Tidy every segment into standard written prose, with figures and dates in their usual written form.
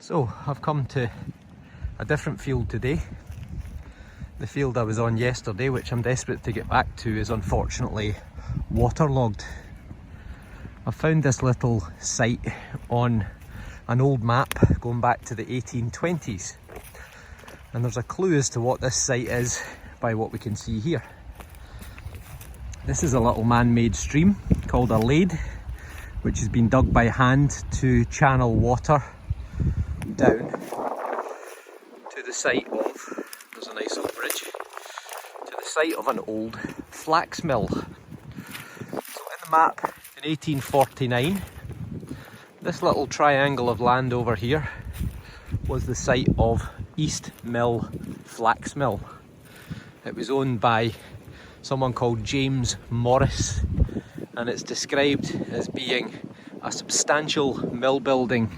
So I've come to a different field today. The field I was on yesterday, which I'm desperate to get back to, is unfortunately waterlogged. I found this little site on an old map going back to the 1820s, and there's a clue as to what this site is by what we can see here. This is a little man-made stream called a lade, which has been dug by hand to channel water down to the site of, there's a nice old bridge, to the site of an old flax mill. So in the map in 1849, this little triangle of land over here was the site of East Mill Flax Mill. It was owned by someone called James Morris, and it's described as being a substantial mill building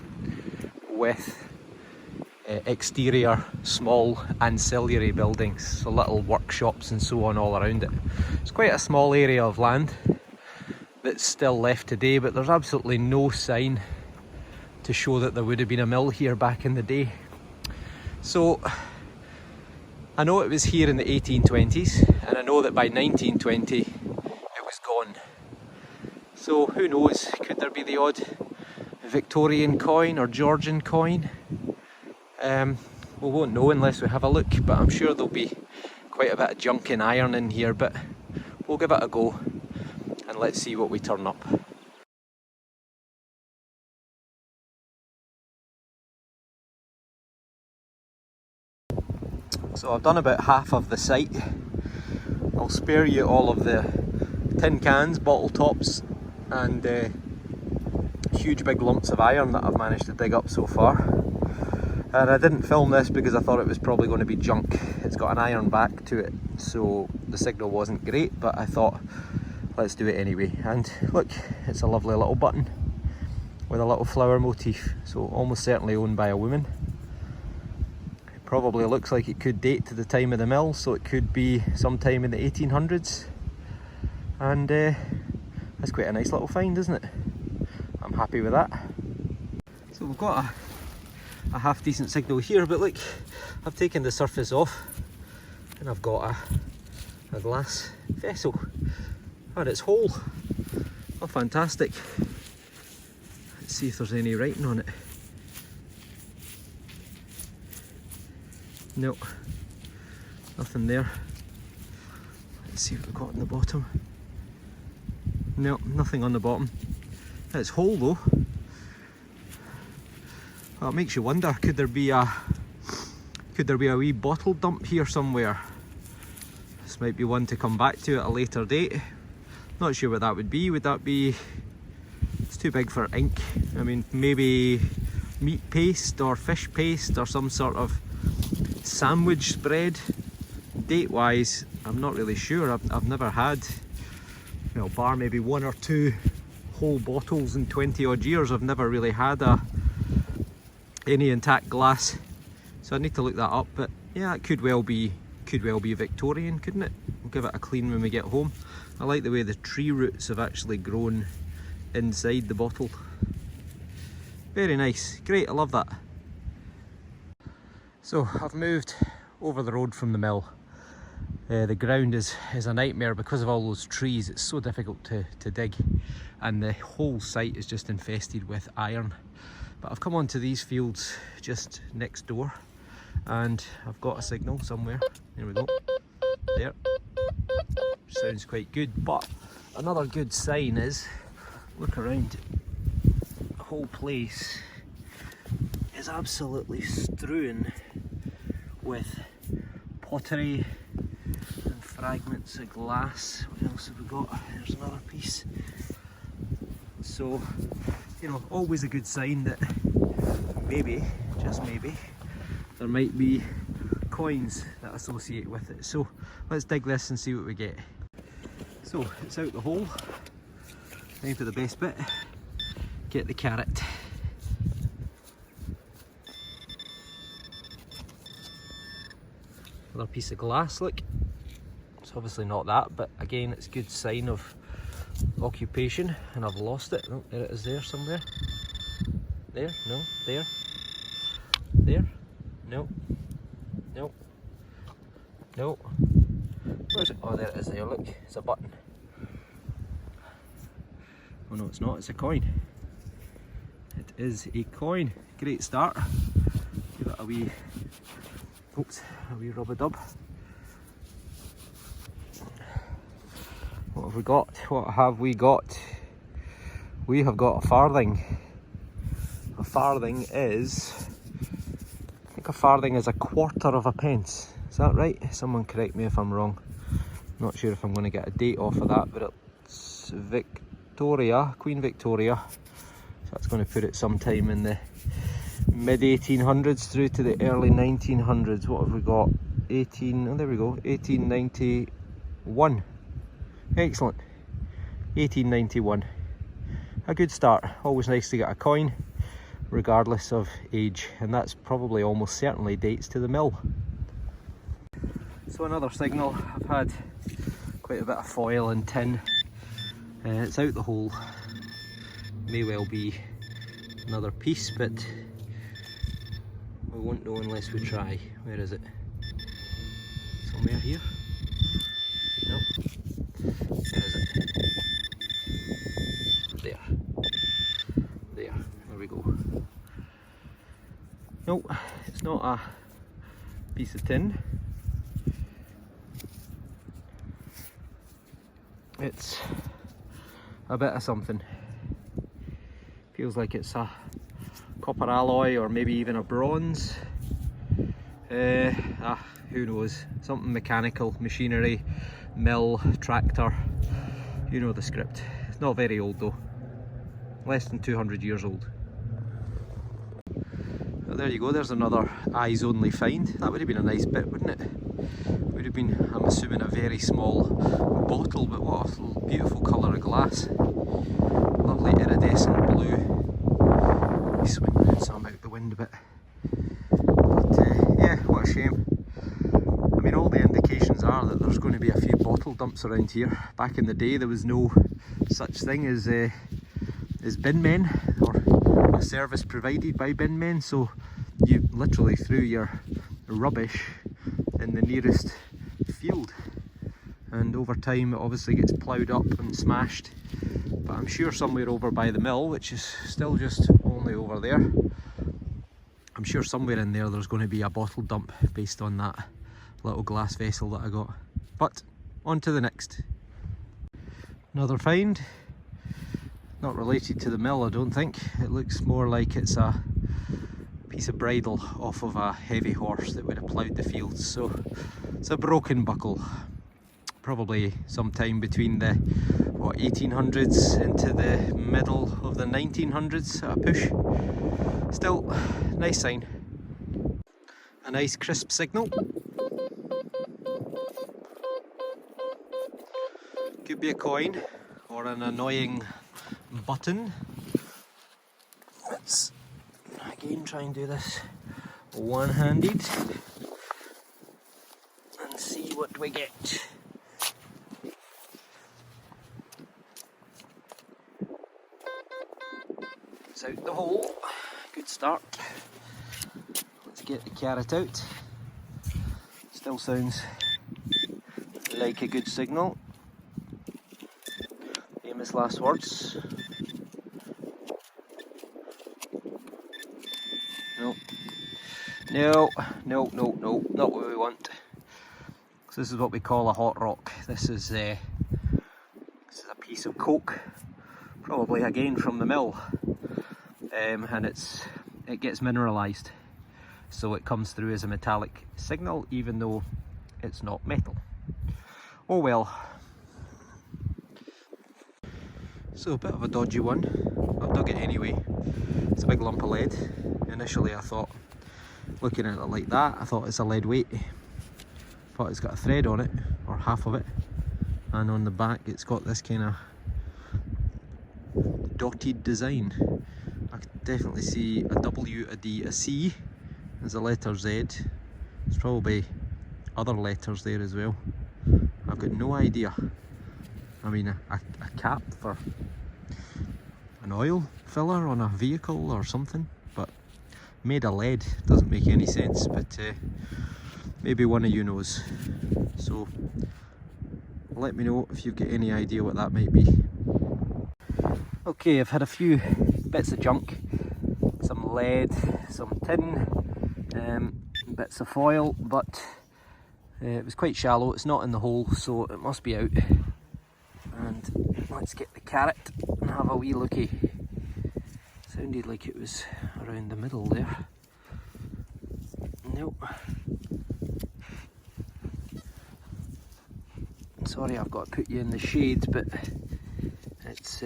with exterior small ancillary buildings, so little workshops and so on all around it. It's quite a small area of land that's still left today, but there's absolutely no sign to show that there would have been a mill here back in the day. So I know it was here in the 1820s, and I know that by 1920 it was gone. So who knows, could there be the odd Victorian coin or Georgian coin? We won't know unless we have a look, but I'm sure there'll be quite a bit of junk and iron in here, but we'll give it a go and let's see what we turn up. So I've done about half of the site. I'll spare you all of the tin cans, bottle tops and huge big lumps of iron that I've managed to dig up so far. And I didn't film this because I thought it was probably going to be junk. It's got an iron back to it, so the signal wasn't great, but I thought let's do it anyway. And look, it's a lovely little button with a little flower motif, so almost certainly owned by a woman. It probably looks like it could date to the time of the mill, so it could be sometime in the 1800s. And that's quite a nice little find, isn't it? I'm happy with that. So we've got a half decent signal here, but look, I've taken the surface off and I've got a glass vessel and it's whole. Oh, fantastic. Let's see if there's any writing on it. No, nothing there. Let's see what we've got on the bottom. No, nothing on the bottom. It's whole though. Well, it makes you wonder, could there be a wee bottle dump here somewhere? This might be one to come back to at a later date. Not sure what that would be. Would that be, it's too big for ink. I mean, maybe meat paste or fish paste or some sort of sandwich spread. Date wise, I'm not really sure. I've never had, you know, bar maybe one or two whole bottles in 20 odd years, I've never really had any intact glass, so I need to look that up. But yeah, it could well be Victorian, couldn't it? We'll give it a clean when we get home. I like the way the tree roots have actually grown inside the bottle. Very nice, great, I love that. So I've moved over the road from the mill. The ground is a nightmare because of all those trees. It's so difficult to dig, and the whole site is just infested with iron. But I've come onto these fields just next door and I've got a signal somewhere. There we go. There. Sounds quite good. But another good sign is, look around, the whole place is absolutely strewn with pottery and fragments of glass. What else have we got? There's another piece. So, you know, always a good sign that maybe, just maybe, there might be coins that associate with it. So let's dig this and see what we get. So it's out the hole. Time for the best bit. Get the carrot. Another piece of glass, look. It's obviously not that, but again, it's a good sign of occupation, and I've lost it. Oh, there it is there somewhere. There, no, there. there? No. No. No. Where's it? Oh, there it is there, look. It's a button. Oh no, it's not, it's a coin. It is a coin. Great start. Give it a wee, oops, a wee rub-a-dub. What have we got? What have we got? We have got a farthing. A farthing is, I think a farthing is a quarter of a pence. Is that right? Someone correct me if I'm wrong. Not sure if I'm going to get a date off of that, but it's Victoria, Queen Victoria. So that's going to put it sometime in the mid 1800s through to the early 1900s. What have we got? Oh there we go, 1891. Excellent. 1891. A good start. Always nice to get a coin, regardless of age, and that's probably almost certainly dates to the mill. So another signal. I've had quite a bit of foil and tin. It's out the hole. May well be another piece, but we won't know unless we try. Where is it? Somewhere here? No. Where is it? There. There we go. No, it's not a piece of tin. It's a bit of something. Feels like it's a copper alloy or maybe even a bronze. Who knows? Something mechanical, machinery, mill, tractor. You know the script. It's not very old though. Less than 200 years old. But there you go, there's another eyes only find. That would have been a nice bit, wouldn't it? Would have been, I'm assuming, a very small bottle, but what a beautiful colour of glass. Lovely iridescent blue. Let me swing some out the wind a bit. But yeah, what a shame. I mean, all the indications are that there's going to be a few bottle dumps around here. Back in the day there was no such thing as bin men, or a service provided by bin men, so you literally threw your rubbish in the nearest field, and over time it obviously gets ploughed up and smashed. But I'm sure somewhere over by the mill, which is still just only over there, I'm sure somewhere in there there's going to be a bottle dump based on that little glass vessel that I got. But on to the next. Another find. Not related to the mill, I don't think. It looks more like it's a piece of bridle off of a heavy horse that would have ploughed the fields. So it's a broken buckle. Probably sometime between the 1800s into the middle of the 1900s at a push. Still, nice sign. A nice crisp signal. Could be a coin or an annoying button. Let's again try and do this one-handed and see what we get. It's out the hole. Good start. Let's get the carrot out. Still sounds like a good signal. Famous last words. No, not what we want. So this is what we call a hot rock. This is a piece of coke, probably again from the mill, and it gets mineralised, so it comes through as a metallic signal, even though it's not metal. Oh well. So a bit of a dodgy one. I've dug it anyway. It's a big lump of lead. Initially I thought, looking at it like that, I thought it's a lead weight. But it's got a thread on it, or half of it, and on the back it's got this kind of dotted design. I can definitely see a W, a D, a C. There's a letter Z. There's probably other letters there as well. I've got no idea. I mean, a cap for an oil filler on a vehicle or something, but made of lead. Doesn't make any sense, but maybe one of you knows. So let me know if you've got any idea what that might be. Okay, I've had a few bits of junk, some lead, some tin, bits of foil, but it was quite shallow. It's not in the hole, so it must be out. And let's get the carrot and have a wee looky. Sounded like it was around the middle there. Nope. Sorry, I've got to put you in the shade, but it's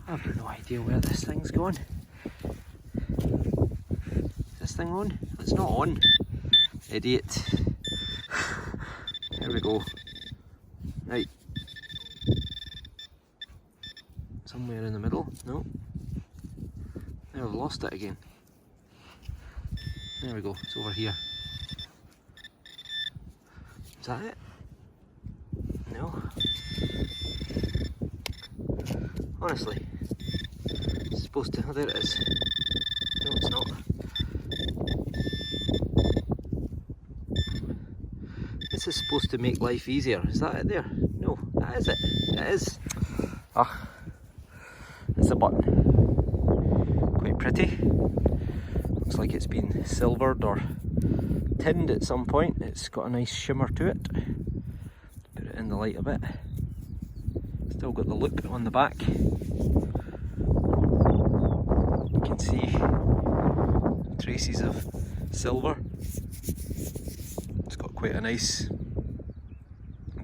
I've no idea where this thing's going. Is this thing on? It's not on. Idiot. Here we go. Right. Somewhere in the middle. No. Now I've lost it again. There we go. It's over here. Is that it? No. Honestly. It's supposed to... Oh, there it is. No, it's not. This is supposed to make life easier. Is that it there? No, that is it. It is. Ah. It's a button. Quite pretty. Looks like it's been silvered or tinned at some point. It's got a nice shimmer to it. Put it in the light a bit. Still got the look on the back. You can see traces of silver. It's got quite a nice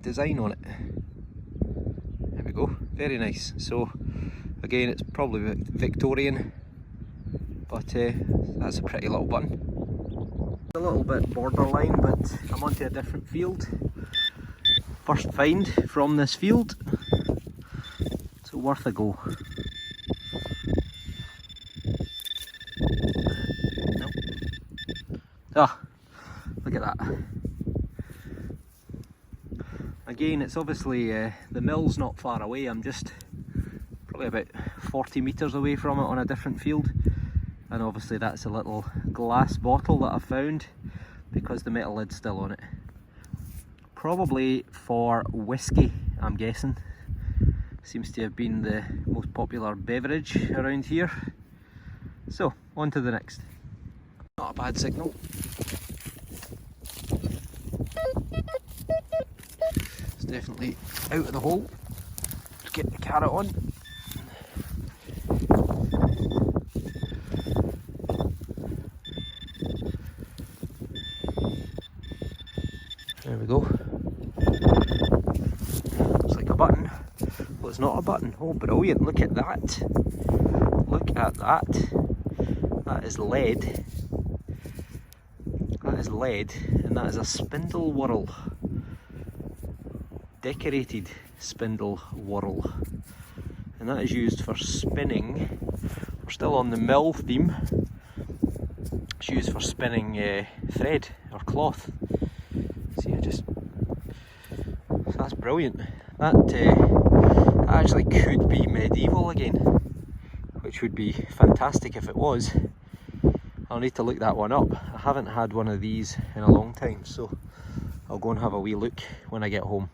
design on it. There we go, very nice. So again, it's probably Victorian, but that's a pretty little button. A little bit borderline, but I'm onto a different field. First find from this field, so worth a go. Nope. Ah, look at that. Again, it's obviously the mill's not far away. I'm just probably about 40 metres away from it on a different field, and obviously that's a little glass bottle that I found because the metal lid's still on it. Probably for whiskey, I'm guessing. Seems to have been the most popular beverage around here. So, on to the next. Not a bad signal. It's definitely out of the hole. Let's get the carrot on. There we go. Looks like a button. Well, it's not a button. Oh, brilliant. Look at that. Look at that. That is lead. That is lead, and that is a spindle whorl. Decorated spindle whorl. And that is used for spinning. We're still on the mill theme. It's used for spinning thread or cloth. See, that's brilliant. That actually could be medieval again, which would be fantastic if it was. I'll need to look that one up. I haven't had one of these in a long time, so I'll go and have a wee look when I get home.